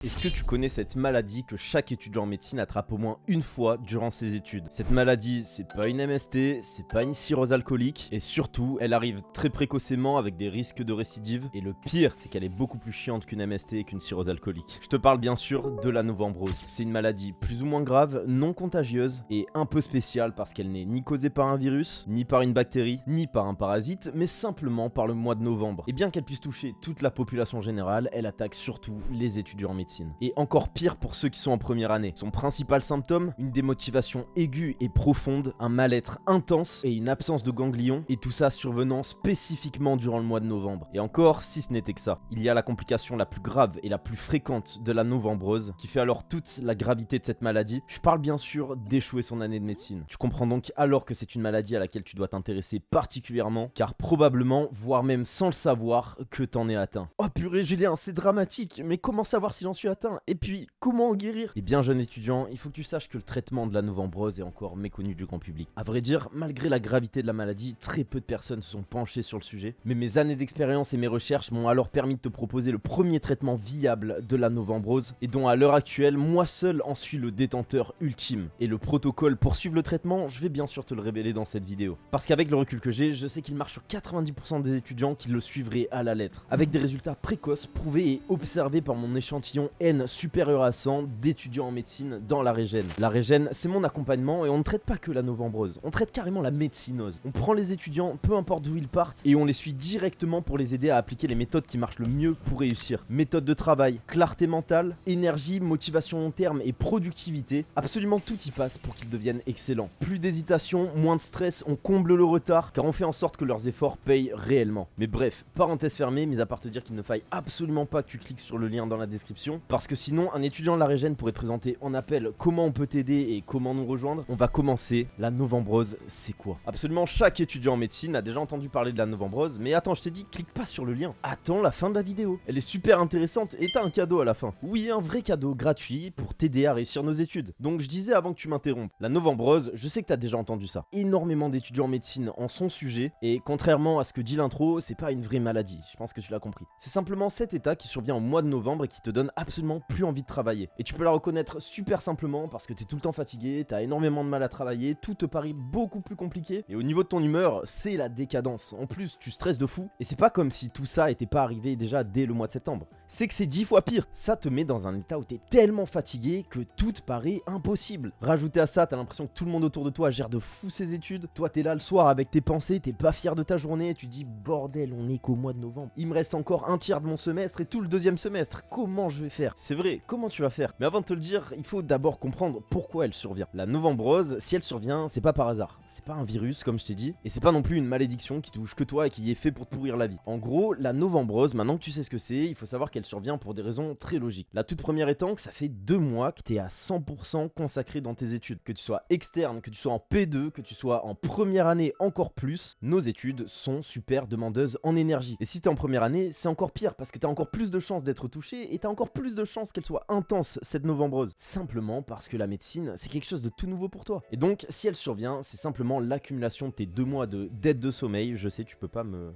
Est-ce que tu connais cette maladie que chaque étudiant en médecine attrape au moins une fois durant ses études? Cette maladie, c'est pas une MST, c'est pas une cirrhose alcoolique, et surtout, elle arrive très précocement avec des risques de récidive, et le pire, c'est qu'elle est beaucoup plus chiante qu'une MST et qu'une cirrhose alcoolique. Je te parle bien sûr de la novembrose. C'est une maladie plus ou moins grave, non contagieuse, et un peu spéciale parce qu'elle n'est ni causée par un virus, ni par une bactérie, ni par un parasite, mais simplement par le mois de novembre. Et bien qu'elle puisse toucher toute la population générale, elle attaque surtout les étudiants en médecine. Et encore pire pour ceux qui sont en première année. Son principal symptôme, une démotivation aiguë et profonde, un mal-être intense et une absence de ganglions, et tout ça survenant spécifiquement durant le mois de novembre. Et encore, si ce n'était que ça, il y a la complication la plus grave et la plus fréquente de la novembrose, qui fait alors toute la gravité de cette maladie. Je parle bien sûr d'échouer son année de médecine. Tu comprends donc alors que c'est une maladie à laquelle tu dois t'intéresser particulièrement, car probablement, voire même sans le savoir, que t'en es atteint. Oh purée Julien, c'est dramatique, mais comment savoir si j'en suis atteint? Et puis, comment en guérir? Et bien jeune étudiant, il faut que tu saches que le traitement de la novembrose est encore méconnu du grand public. À vrai dire, malgré la gravité de la maladie, très peu de personnes se sont penchées sur le sujet. Mais mes années d'expérience et mes recherches m'ont alors permis de te proposer le premier traitement viable de la novembrose, et dont à l'heure actuelle, moi seul en suis le détenteur ultime. Et le protocole pour suivre le traitement, je vais bien sûr te le révéler dans cette vidéo. Parce qu'avec le recul que j'ai, je sais qu'il marche sur 90% des étudiants qui le suivraient à la lettre. Avec des résultats précoces, prouvés et observés par mon échantillon N supérieur à 100 d'étudiants en médecine dans la Régène. La Régène, c'est mon accompagnement et on ne traite pas que la novembrose, on traite carrément la médecinose. On prend les étudiants, peu importe d'où ils partent, et on les suit directement pour les aider à appliquer les méthodes qui marchent le mieux pour réussir. Méthode de travail, clarté mentale, énergie, motivation long terme et productivité, absolument tout y passe pour qu'ils deviennent excellents. Plus d'hésitation, moins de stress, on comble le retard, car on fait en sorte que leurs efforts payent réellement. Mais bref, parenthèse fermée, mis à part te dire qu'il ne faille absolument pas que tu cliques sur le lien dans la description, parce que sinon un étudiant de la Régène pourrait te présenter en appel comment on peut t'aider et comment nous rejoindre. On va commencer. La novembrose, c'est quoi? Absolument chaque étudiant en médecine a déjà entendu parler de la novembrose, mais attends, je t'ai dit, clique pas sur le lien. Attends la fin de la vidéo. Elle est super intéressante et t'as un cadeau à la fin. Oui, un vrai cadeau gratuit pour t'aider à réussir nos études. Donc je disais avant que tu m'interrompes, la novembrose, je sais que t'as déjà entendu ça. Énormément d'étudiants en médecine en sont sujets, et contrairement à ce que dit l'intro, c'est pas une vraie maladie. Je pense que tu l'as compris. C'est simplement cet état qui survient au mois de novembre et qui te donne absolument plus envie de travailler. Et tu peux la reconnaître super simplement parce que t'es tout le temps fatigué, t'as énormément de mal à travailler, tout te paraît beaucoup plus compliqué, et au niveau de ton humeur, c'est la décadence. En plus, tu stresses de fou, et c'est pas comme si tout ça était pas arrivé déjà dès le mois de septembre. C'est que c'est 10 fois pire. Ça te met dans un état où t'es tellement fatigué que tout te paraît impossible. Rajouter à ça, t'as l'impression que tout le monde autour de toi gère de fou ses études. Toi, t'es là le soir avec tes pensées, t'es pas fier de ta journée, et tu dis bordel, on est qu'au mois de novembre. Il me reste encore un tiers de mon semestre et tout le deuxième semestre. Comment je vais faire? C'est vrai, comment tu vas faire? Mais avant de te le dire, il faut d'abord comprendre pourquoi elle survient. La novembrose, si elle survient, c'est pas par hasard. C'est pas un virus, comme je t'ai dit, et c'est pas non plus une malédiction qui touche que toi et qui est fait pour te pourrir la vie. En gros, la novembrose, maintenant que tu sais ce que c'est, il faut savoir qu'elle survient pour des raisons très logiques. La toute première étant que ça fait 2 mois que t'es à 100% consacré dans tes études. Que tu sois externe, que tu sois en P2, que tu sois en première année encore plus, nos études sont super demandeuses en énergie. Et si t'es en première année, c'est encore pire parce que t'as encore plus de chances d'être touché et t'as encore plus de chances qu'elle soit intense, cette novembrose. Simplement parce que la médecine, c'est quelque chose de tout nouveau pour toi. Et donc, si elle survient, c'est simplement l'accumulation de tes 2 mois de dette de sommeil. Je sais, tu peux pas me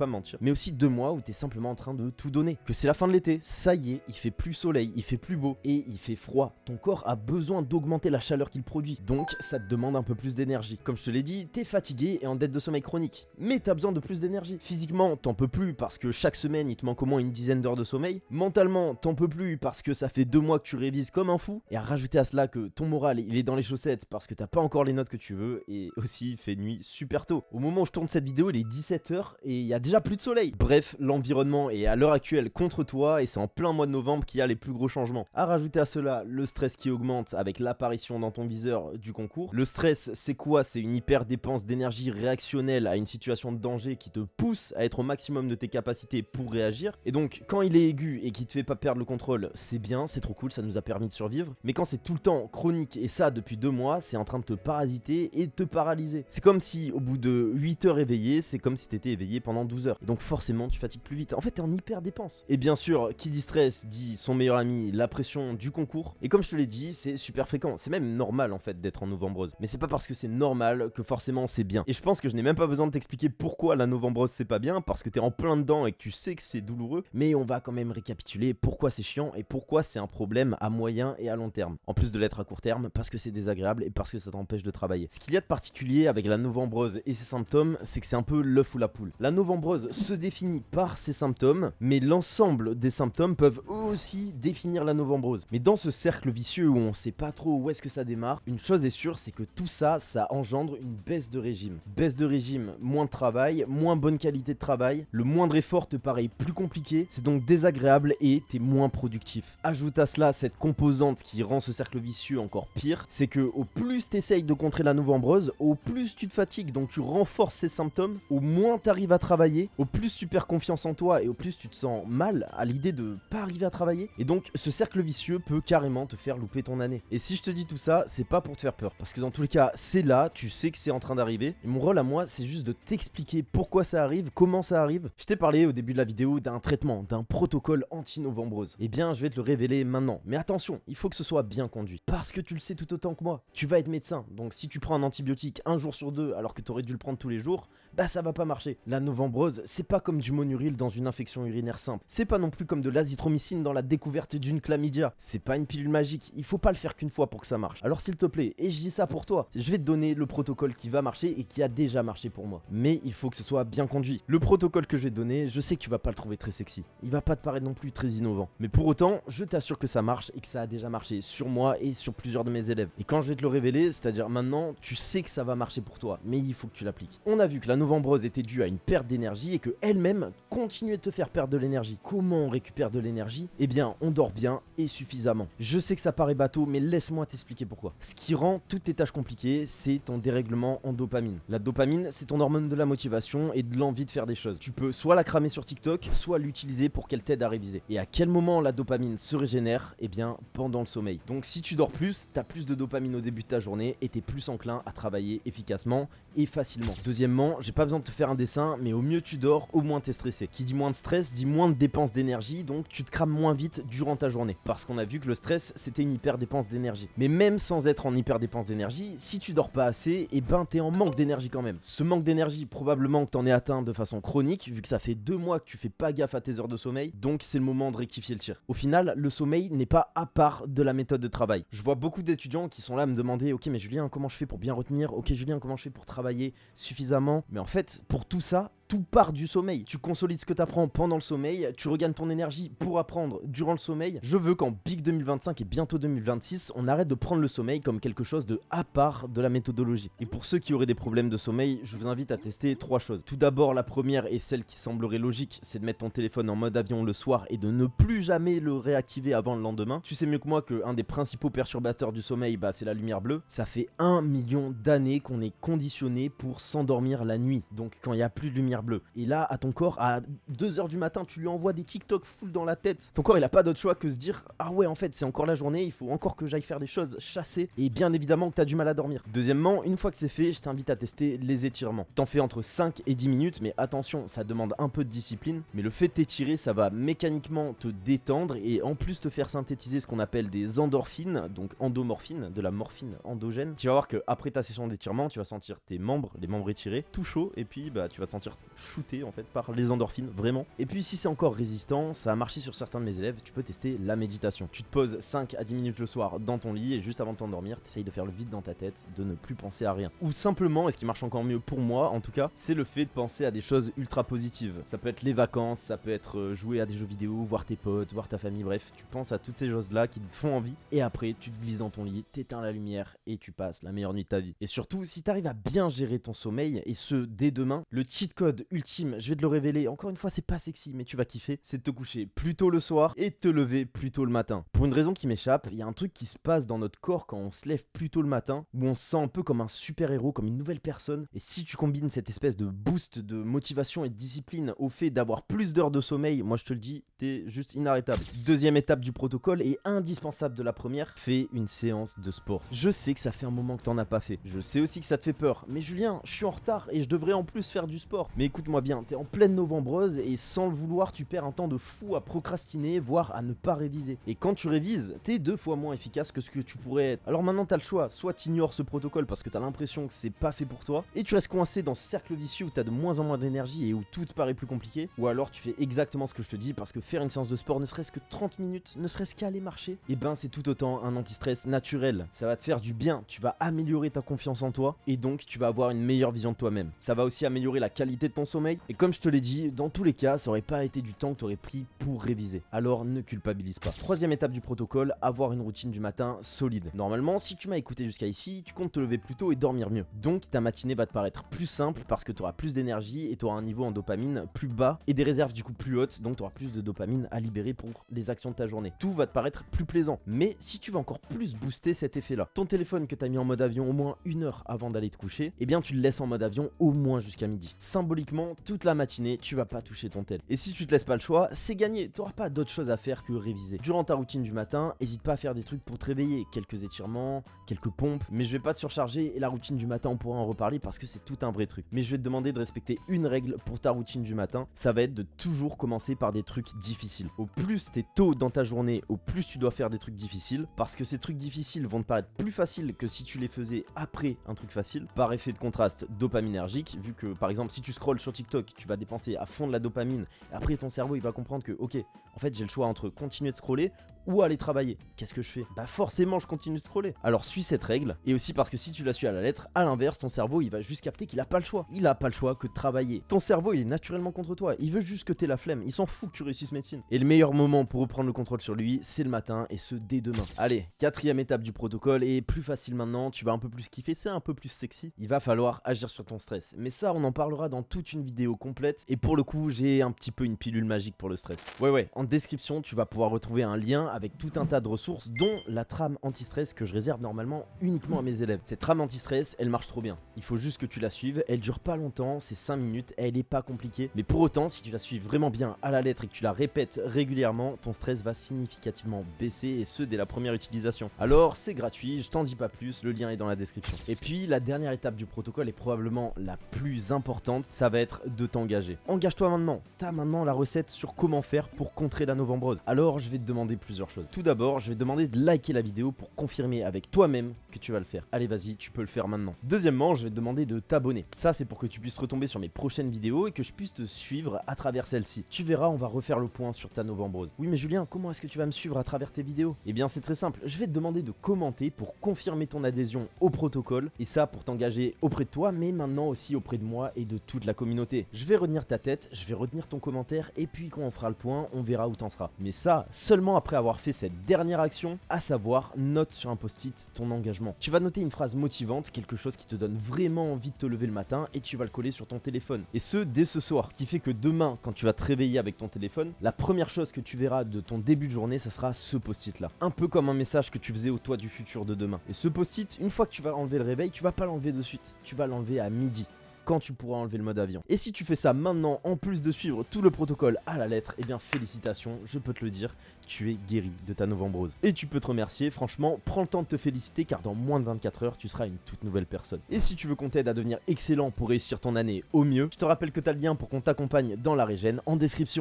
mentir, mais aussi 2 mois où t'es simplement en train de tout donner. Que c'est la fin de l'été, ça y est, il fait plus soleil, il fait plus beau et il fait froid. Ton corps a besoin d'augmenter la chaleur qu'il produit, donc ça te demande un peu plus d'énergie. Comme je te l'ai dit, t'es fatigué et en dette de sommeil chronique, mais t'as besoin de plus d'énergie. Physiquement, t'en peux plus parce que chaque semaine il te manque au moins une dizaine d'heures de sommeil. Mentalement, t'en peux plus parce que ça fait 2 mois que tu révises comme un fou. Et à rajouter à cela que ton moral il est dans les chaussettes parce que t'as pas encore les notes que tu veux, et aussi il fait nuit super tôt. Au moment où je tourne cette vidéo, il est 17h et il y a déjà plus de soleil. Bref, l'environnement est à l'heure actuelle contre toi et c'est en plein mois de novembre qu'il y a les plus gros changements. À rajouter à cela le stress qui augmente avec l'apparition dans ton viseur du concours. Le stress, c'est quoi? C'est une hyper dépense d'énergie réactionnelle à une situation de danger qui te pousse à être au maximum de tes capacités pour réagir. Et donc, quand il est aigu et qui te fait pas perdre le contrôle, c'est bien, c'est trop cool, ça nous a permis de survivre. Mais quand c'est tout le temps chronique et ça depuis 2 mois, c'est en train de te parasiter et de te paralyser. C'est comme si au bout de 8 heures éveillé, c'est comme si t'étais éveillé pendant 12 heures. Et donc forcément tu fatigues plus vite. En fait t'es en hyper dépense. Et bien sûr, qui dit stress dit son meilleur ami, la pression du concours. Et comme je te l'ai dit, c'est super fréquent. C'est même normal en fait d'être en novembre-rose. Mais c'est pas parce que c'est normal que forcément c'est bien. Et je pense que je n'ai même pas besoin de t'expliquer pourquoi la novembre-rose c'est pas bien, parce que t'es en plein dedans et que tu sais que c'est douloureux. Mais on va quand même récapituler pourquoi c'est chiant et pourquoi c'est un problème à moyen et à long terme. En plus de l'être à court terme, parce que c'est désagréable et parce que ça t'empêche de travailler. Ce qu'il y a de particulier avec la novembre-rose et ses symptômes, c'est que c'est un peu l'œuf ou la poule. La novembre-rose se définit par ses symptômes, mais l'ensemble des symptômes peuvent eux aussi définir la novembre-rose. Mais dans ce cercle vicieux où on sait pas trop où est-ce que ça démarre, une chose est sûre, c'est que tout ça, ça engendre une baisse de régime. Baisse de régime, moins de travail, moins bonne qualité de travail, le moindre effort te paraît plus compliqué, c'est donc désagréable et t'es moins productif. Ajoute à cela cette composante qui rend ce cercle vicieux encore pire, c'est que au plus t'essayes de contrer la novembre-rose, au plus tu te fatigues, donc tu renforces ces symptômes, au moins t'arrives à travailler, au plus tu perds confiance en toi et au plus tu te sens mal à l'idée de pas arriver à travailler. Et donc ce cercle vicieux peut carrément te faire louper ton année. Et si je te dis tout ça, c'est pas pour te faire peur, parce que dans tous les cas, c'est là, tu sais que c'est en train d'arriver. Et mon rôle à moi, c'est juste de t'expliquer pourquoi ça arrive, comment ça arrive. Je t'ai parlé au début de la vidéo d'un traitement, d'un protocole anti-novembrose. Eh bien, je vais te le révéler maintenant. Mais attention, il faut que ce soit bien conduit, parce que tu le sais tout autant que moi. Tu vas être médecin, donc si tu prends un antibiotique un jour sur deux alors que tu aurais dû le prendre tous les jours, bah ça va pas marcher. La novembrose, c'est pas comme du monuril dans une infection urinaire simple. C'est pas non plus comme de l'azithromycine dans la découverte d'une chlamydia. C'est pas une pilule magique, il faut pas le faire qu'une fois pour que ça marche. Alors s'il te plaît, et je dis ça pour toi, je vais te donner le protocole qui va marcher et qui a déjà marché pour moi. Mais il faut que ce soit bien conduit. Le protocole que je vais te donner, je sais que tu vas pas le trouver très sexy. Il va pas te paraître non plus très innovant. Mais pour autant, je t'assure que ça marche et que ça a déjà marché sur moi et sur plusieurs de mes élèves. Et quand je vais te le révéler, c'est-à-dire maintenant, tu sais que ça va marcher pour toi, mais il faut que tu l'appliques. On a vu que la novembrose était due à une perte d'énergie et que elle-même continuait de te faire perdre de l'énergie. Comment on récupère de l'énergie? Eh bien, on dort bien et suffisamment. Je sais que ça paraît bateau, mais laisse-moi t'expliquer pourquoi. Ce qui rend toutes tes tâches compliquées, c'est ton dérèglement en dopamine. La dopamine, c'est ton hormone de la motivation et de l'envie de faire des choses. Tu peux soit la cramer sur TikTok, soit l'utiliser pour qu'elle t'aide à réviser. Et à quel moment la dopamine se régénère? Eh bien, pendant le sommeil. Donc si tu dors plus, t'as plus de dopamine au début de ta journée et t'es plus enclin à travailler efficacement et facilement. Deuxièmement, j'ai pas besoin de te faire un dessin, mais au mieux tu dors, au moins t'es stressé. Qui dit moins de stress, dit moins de dépenses d'énergie, donc tu te crames moins vite durant ta journée. Parce qu'on a vu que le stress, c'était une hyper dépense d'énergie. Mais même sans être en hyper dépense d'énergie, si tu dors pas assez, eh ben t'es en manque d'énergie quand même. Ce manque d'énergie, probablement que t'en es atteint de façon chronique, vu que ça fait 2 mois que tu fais pas gaffe à tes heures de sommeil, donc c'est le moment de rectifier le tir. Au final, le sommeil n'est pas à part de la méthode de travail. Je vois beaucoup d'étudiants qui sont là à me demander, ok mais Julien, comment je fais pour bien retenir? Ok Julien, comment je fais pour travailler suffisamment? Mais en fait, pour tout ça, tout part du sommeil. Tu consolides ce que tu apprends pendant le sommeil, tu regagnes ton énergie pour apprendre durant le sommeil. Je veux qu'en Big 2025 et bientôt 2026, on arrête de prendre le sommeil comme quelque chose de à part de la méthodologie. Et pour ceux qui auraient des problèmes de sommeil, je vous invite à tester 3 choses. Tout d'abord, la première et celle qui semblerait logique, c'est de mettre ton téléphone en mode avion le soir et de ne plus jamais le réactiver avant le lendemain. Tu sais mieux que moi qu'un des principaux perturbateurs du sommeil, bah, c'est la lumière bleue. Ça fait 1 million d'années qu'on est conditionné pour s'endormir la nuit. Donc quand il n'y a plus de lumière bleu. Et là, à ton corps, à 2h du matin, tu lui envoies des TikTok full dans la tête. Ton corps, il a pas d'autre choix que se dire ah ouais, en fait, c'est encore la journée, il faut encore que j'aille faire des choses, chasser. Et bien évidemment que t'as du mal à dormir. Deuxièmement, une fois que c'est fait, je t'invite à tester les étirements. T'en fais entre 5 et 10 minutes, mais attention, ça demande un peu de discipline. Mais le fait de t'étirer, ça va mécaniquement te détendre et en plus te faire synthétiser ce qu'on appelle des endorphines, donc endomorphine, de la morphine endogène. Tu vas voir que après ta session d'étirement, tu vas sentir tes membres, les membres étirés, tout chaud, et puis bah tu vas te sentir shooté en fait par les endorphines, vraiment. Et puis si c'est encore résistant, ça a marché sur certains de mes élèves, tu peux tester la méditation. Tu te poses 5 à 10 minutes le soir dans ton lit et juste avant de t'endormir, t'essayes de faire le vide dans ta tête, de ne plus penser à rien. Ou simplement, et ce qui marche encore mieux pour moi en tout cas, c'est le fait de penser à des choses ultra positives. Ça peut être les vacances, ça peut être jouer à des jeux vidéo, voir tes potes, voir ta famille, bref, tu penses à toutes ces choses-là qui te font envie et après tu te glisses dans ton lit, t'éteins la lumière et tu passes la meilleure nuit de ta vie. Et surtout, si t'arrives à bien gérer ton sommeil et ce dès demain, le cheat code ultime, je vais te le révéler, encore une fois c'est pas sexy mais tu vas kiffer, c'est de te coucher plus tôt le soir et de te lever plus tôt le matin. Pour une raison qui m'échappe, il y a un truc qui se passe dans notre corps quand on se lève plus tôt le matin, où on se sent un peu comme un super héros, comme une nouvelle personne, et si tu combines cette espèce de boost de motivation et de discipline au fait d'avoir plus d'heures de sommeil, moi je te le dis, t'es juste inarrêtable. Deuxième étape du protocole et indispensable de la première, fais une séance de sport. Je sais que ça fait un moment que t'en as pas fait, je sais aussi que ça te fait peur, mais Julien, je suis en retard et je devrais en plus faire du sport. Mais écoute, écoute-moi bien, t'es en pleine novembreuse et sans le vouloir, tu perds un temps de fou à procrastiner, voire à ne pas réviser. Et quand tu révises, t'es 2 fois moins efficace que ce que tu pourrais être. Alors maintenant t'as le choix, soit t'ignores ce protocole parce que t'as l'impression que c'est pas fait pour toi, et tu restes coincé dans ce cercle vicieux où t'as de moins en moins d'énergie et où tout te paraît plus compliqué, ou alors tu fais exactement ce que je te dis parce que faire une séance de sport ne serait-ce que 30 minutes, ne serait-ce qu'aller marcher, et ben c'est tout autant un anti-stress naturel. Ça va te faire du bien, tu vas améliorer ta confiance en toi, et donc tu vas avoir une meilleure vision de toi-même. Ça va aussi améliorer la qualité de ton sommeil, et comme je te l'ai dit, dans tous les cas, ça aurait pas été du temps que tu aurais pris pour réviser. Alors ne culpabilise pas. Troisième étape du protocole, avoir une routine du matin solide. Normalement, si tu m'as écouté jusqu'à ici, tu comptes te lever plus tôt et dormir mieux. Donc ta matinée va te paraître plus simple parce que tu auras plus d'énergie et tu auras un niveau en dopamine plus bas et des réserves du coup plus hautes, donc tu auras plus de dopamine à libérer pour les actions de ta journée. Tout va te paraître plus plaisant. Mais si tu veux encore plus booster cet effet-là, ton téléphone que tu as mis en mode avion au moins 1 heure avant d'aller te coucher, eh bien tu le laisses en mode avion au moins jusqu'à midi. Symboliquement, toute la matinée, tu vas pas toucher ton tel. Et si tu te laisses pas le choix, c'est gagné, tu n'auras pas d'autre chose à faire que réviser. Durant ta routine du matin, n'hésite pas à faire des trucs pour te réveiller, quelques étirements, quelques pompes, mais je vais pas te surcharger et la routine du matin on pourra en reparler parce que c'est tout un vrai truc. Mais je vais te demander de respecter une règle pour ta routine du matin, ça va être de toujours commencer par des trucs difficiles. Au plus t'es tôt dans ta journée, au plus tu dois faire des trucs difficiles, parce que ces trucs difficiles vont te paraître plus faciles que si tu les faisais après un truc facile. Par effet de contraste dopaminergique, vu que par exemple si tu scrolles sur TikTok, tu vas dépenser à fond de la dopamine, et après ton cerveau il va comprendre que ok, en fait j'ai le choix entre continuer de scroller ou aller travailler. Qu'est-ce que je fais? Bah forcément je continue de scroller. Alors suis cette règle, et aussi parce que si tu la suis à la lettre, à l'inverse, ton cerveau il va juste capter qu'il a pas le choix. Il a pas le choix que de travailler. Ton cerveau il est naturellement contre toi, il veut juste que t'aies la flemme, il s'en fout que tu réussisses médecine. Et le meilleur moment pour reprendre le contrôle sur lui, c'est le matin, et ce dès demain. Allez, quatrième étape du protocole, et plus facile maintenant, tu vas un peu plus kiffer, c'est un peu plus sexy. Il va falloir agir sur ton stress. Mais ça on en parlera dans toute une vidéo complète, et pour le coup j'ai un petit peu une pilule magique pour le stress. Ouais, en description tu vas pouvoir retrouver un lien avec tout un tas de ressources, dont la trame anti-stress que je réserve normalement uniquement à mes élèves. Cette trame anti-stress, elle marche trop bien. Il faut juste que tu la suives, elle dure pas longtemps, c'est 5 minutes, elle est pas compliquée. Mais pour autant, si tu la suis vraiment bien à la lettre et que tu la répètes régulièrement, ton stress va significativement baisser, et ce dès la première utilisation. Alors c'est gratuit, je t'en dis pas plus, le lien est dans la description. Et puis la dernière étape du protocole est probablement la plus importante, ça va être de t'engager. Engage-toi maintenant, t'as maintenant la recette sur comment faire pour contrer la novembrose. Alors je vais te demander plusieurs choses. Tout d'abord, je vais te demander de liker la vidéo pour confirmer avec toi-même que tu vas le faire. Allez vas-y, tu peux le faire maintenant. Deuxièmement, je vais te demander de t'abonner. Ça c'est pour que tu puisses retomber sur mes prochaines vidéos et que je puisse te suivre à travers celle-ci. Tu verras, on va refaire le point sur ta novembrose. Oui mais Julien, comment est-ce que tu vas me suivre à travers tes vidéos? Eh bien c'est très simple, je vais te demander de commenter pour confirmer ton adhésion au protocole, et ça pour t'engager auprès de toi, mais maintenant aussi auprès de moi et de toute la communauté. Je vais retenir ta tête, je vais retenir ton commentaire, et puis quand on fera le point, on verra où t'en seras. Mais ça, seulement après avoir fait cette dernière action, à savoir note sur un post-it ton engagement. Tu vas noter une phrase motivante, quelque chose qui te donne vraiment envie de te lever le matin, et tu vas le coller sur ton téléphone. Et ce, dès ce soir. Ce qui fait que demain, quand tu vas te réveiller avec ton téléphone, la première chose que tu verras de ton début de journée, ça sera ce post-it là. Un peu comme un message que tu faisais au toi du futur de demain. Et ce post-it, une fois que tu vas enlever le réveil, tu vas pas l'enlever de suite. Tu vas l'enlever à midi, quand tu pourras enlever le mode avion. Et si tu fais ça maintenant, en plus de suivre tout le protocole à la lettre, eh bien félicitations, je peux te le dire, tu es guéri de ta novembrose. Et tu peux te remercier, franchement, prends le temps de te féliciter car dans moins de 24 heures, tu seras une toute nouvelle personne. Et si tu veux qu'on t'aide à devenir excellent pour réussir ton année au mieux, je te rappelle que tu as le lien pour qu'on t'accompagne dans la régène en description.